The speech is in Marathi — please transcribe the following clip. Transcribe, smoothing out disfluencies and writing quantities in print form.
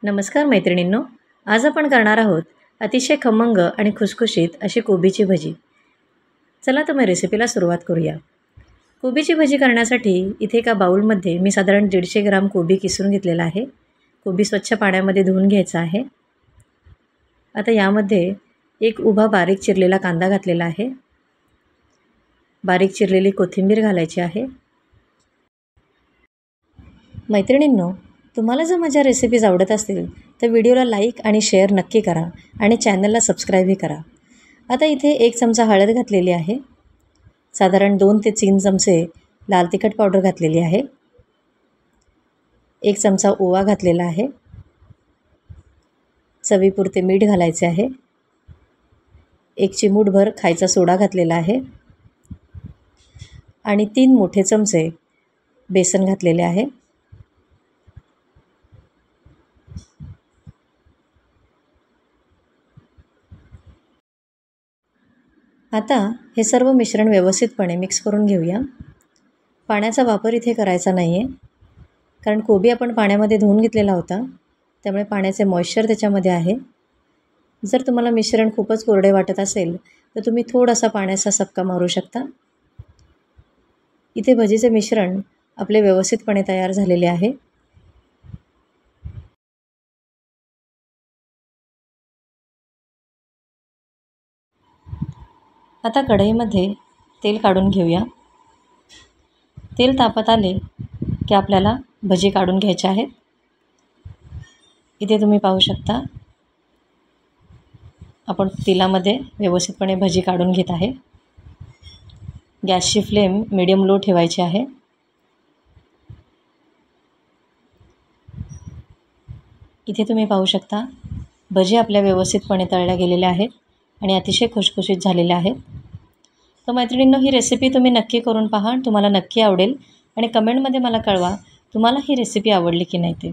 नमस्कार मैत्रिणींनो, आज आपण करणार आहोत अतिशय खमंग आणि खुसखुशीत अशी कोबीची भजी. चला तर मग रेसिपीला सुरुवात करूया. कोबीची भजी करण्यासाठी इथे एका बाउलमध्ये मी साधारण 150 ग्राम कोबी किसून घेतलेला आहे. कोबी स्वच्छ पाण्यामध्ये धुवून घ्यायचा आहे. आता यामध्ये एक उभा बारीक चिरलेला कांदा घातलेला आहे. बारीक चिरलेली कोथिंबीर घालायची आहे. मैत्रिणींनो, तुम्हाला जर माझ्या रेसिपीज आवडत असतील तर व्हिडिओला लाईक आणि शेअर नक्की करा आणि चॅनलला सबस्क्राईबही करा. आता इथे 1 चमचा हळद घातलेली आहे. साधारण 2 ते 3 चमचे लाल तिखट पावडर घातलेली आहे. 1 चमचा ओवा घातलेला आहे. चवीपुरते मीठ घालायचे आहे. 1 चिमूटभर खायचा सोडा घातलेला आहे आणि 3 मोठे चमचे बेसन घातलेले आहे. आता हे सर्व मिश्रण व्यवस्थितपणे मिक्स करून घेऊया. पाण्याचा वापर इथे करायचा नाही आहे, कारण कोबी आपण पाण्यामध्ये धुवून घेतलेला होता, त्यामुळे पाण्याचे मॉइश्चर त्याच्यामध्ये आहे. जर तुम्हाला मिश्रण खूपच कोरडे वाटत असेल तर तुम्ही थोडासा पाण्याचा सपका मारू शकता. इथे भजीचे मिश्रण आपले व्यवस्थितपणे तयार झालेले आहे. आता कढईमध्ये तेल काढून घेऊया. तेल तापत आले की आपल्याला भजी काढून घ्यायच्या आहेत. इथे तुम्ही पाहू शकता आपण तेलामध्ये व्यवस्थितपणे भजी काढून घेत आहे. गॅसची फ्लेम मीडियम लो ठेवायची आहे. इथे तुम्ही पाहू शकता भजी आपल्या व्यवस्थितपणे तळल्या गेलेल्या आहेत आणि अतिशय खुसखुशीत झालेल्या आहेत. तर मैत्रिणींनो, ही रेसिपी तुम्ही नक्की करून पहा, तुम्हाला नक्की आवडेल आणि कमेंटमध्ये मला कळवा तुम्हाला ही रेसिपी आवडली की नाही ते.